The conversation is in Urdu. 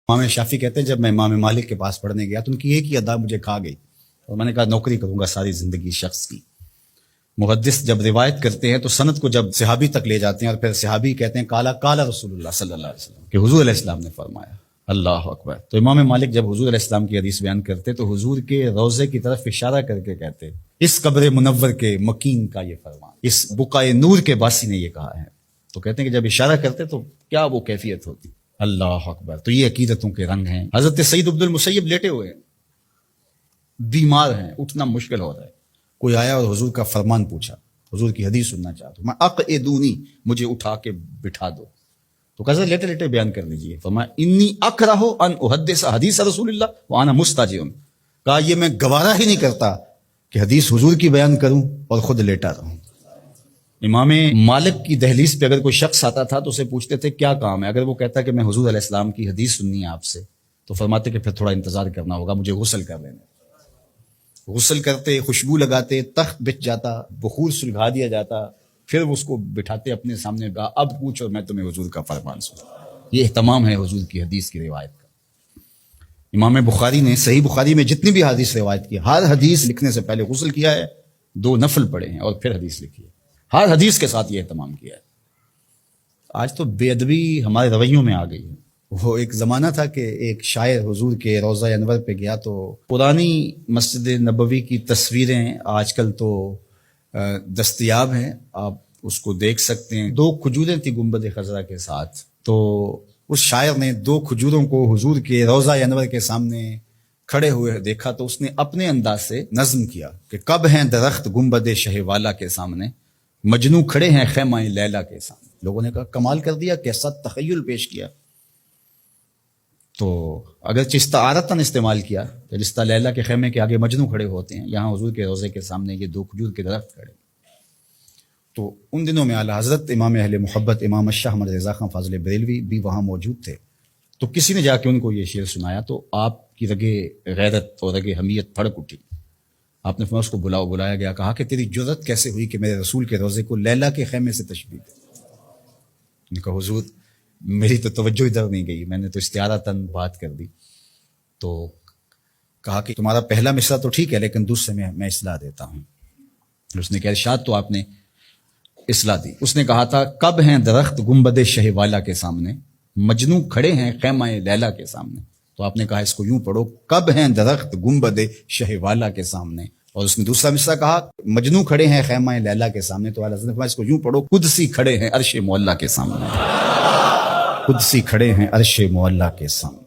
امام شافعی کہتے ہیں جب میں امام مالک کے پاس پڑھنے گیا تو ان کی ایک ہی ادا مجھے کھا گئی اور میں نے کہا نوکری کروں گا ساری زندگی شخص کی۔ محدث جب روایت کرتے ہیں تو سند کو جب صحابی تک لے جاتے ہیں اور پھر صحابی کہتے ہیں کالا کالا رسول اللہ صلی اللہ علیہ وسلم کہ حضور علیہ السلام نے فرمایا، اللہ اکبر۔ تو امام مالک جب حضور علیہ السلام کی حدیث بیان کرتے تو حضور کے روضے کی طرف اشارہ کر کے کہتے اس قبر منور کے مکین کا یہ فرمان، اس بقائے نور کے باسی نے یہ کہا ہے۔ تو کہتے ہیں کہ جب اشارہ کرتے تو کیا وہ کیفیت ہوتی، اللہ اکبر۔ تو یہ عقیدتوں کے رنگ ہیں۔ حضرت سعید بن المسیب لیٹے ہوئے ہیں، بیمار ہیں، اٹھنا مشکل ہو رہا ہے، کوئی آیا اور حضور کا فرمان پوچھا، حضور کی حدیث سننا چاہتا ہوں، میں اقعدونی، مجھے اٹھا کے بٹھا دو۔ تو کہا لیٹے لیٹے بیان کر لیجئے۔ فرمایا انی اکرہ ان احدث حدیث رسول اللہ وانا مستجع، کہا یہ میں گوارا ہی نہیں کرتا کہ حدیث حضور کی بیان کروں اور خود لیٹا رہوں۔ امام مالک کی دہلیز پہ اگر کوئی شخص آتا تھا تو اسے پوچھتے تھے کیا کام ہے، اگر وہ کہتا کہ میں حضور علیہ السلام کی حدیث سننی ہے آپ سے، تو فرماتے کہ پھر تھوڑا انتظار کرنا ہوگا، مجھے غسل کر لینا۔ غسل کرتے، خوشبو لگاتے، تخت بچھ جاتا، بخور سلگھا دیا جاتا، پھر اس کو بٹھاتے اپنے سامنے، کہا اب پوچھو میں تمہیں حضور کا فرمان سنا۔ یہ اہتمام ہے حضور کی حدیث کی روایت کا۔ امام بخاری نے صحیح بخاری میں جتنی بھی حدیث روایت کی، ہر حدیث لکھنے سے پہلے غسل کیا ہے، 2 نفل پڑھے ہیں اور پھر حدیث لکھی ہے، ہر حدیث کے ساتھ یہ اہتمام کیا ہے۔ آج تو بے ادبی ہمارے رویوں میں آ گئی ہے۔ وہ ایک زمانہ تھا کہ ایک شاعر حضور کے روضہ انور پہ گیا تو پرانی مسجد نبوی کی تصویریں آج کل تو دستیاب ہیں، آپ اس کو دیکھ سکتے ہیں۔ 2 کھجوریں تھی گنبد خضرا کے ساتھ، تو اس شاعر نے 2 کھجوروں کو حضور کے روضہ انور کے سامنے کھڑے ہوئے دیکھا تو اس نے اپنے انداز سے نظم کیا کہ کب ہیں درخت گنبد شہ والا کے سامنے، مجنو کھڑے ہیں خیمہ لیلا کے سامنے۔ لوگوں نے کہا کمال کر دیا، کیسا تخیل پیش کیا۔ تو اگرچہ استعارتاً استعمال کیا کہ جس طرح لیلا کے خیمے کے آگے مجنو کھڑے ہوتے ہیں، یہاں حضور کے روضے کے سامنے یہ 2 کھجور کے درخت کھڑے۔ تو ان دنوں میں اعلیٰ حضرت امام اہل محبت امام شاہ احمد رضا خان فاضل بریلوی بھی وہاں موجود تھے۔ تو کسی نے جا کے ان کو یہ شعر سنایا تو آپ کی رگے غیرت اور رگے حمیت پھڑک اٹھی۔ آپ نے اس کو بلایا گیا، کہا کہ تیری جرت کیسے ہوئی کہ میرے رسول کے روضے کو لیلا کے خیمے سے تشبیہ دے۔ نے کہا حضور میری تو توجہ ادھر نہیں گئی، میں نے تو استعارتاً بات کر دی۔ تو کہا کہ تمہارا پہلا مصرع تو ٹھیک ہے لیکن دوسرے میں اصلاح دیتا ہوں۔ اس نے کہا ارشاد، تو آپ نے اصلاح دی۔ اس نے کہا تھا کب ہیں درخت گنبد شہ والا کے سامنے، مجنو کھڑے ہیں خیمہ لیلا کے سامنے۔ تو آپ نے کہا اس کو یوں پڑھو، کب ہیں درخت گنبد شہ والا کے سامنے۔ اور اس نے دوسرا مصرع کہا مجنو کھڑے ہیں خیمہ لیلا کے سامنے۔ تو اعلیٰ حضرت نے اس کو یوں پڑھو، قدسی کھڑے ہیں عرش معلیٰ کے سامنے، قدسی کھڑے ہیں عرش معلیٰ کے سامنے۔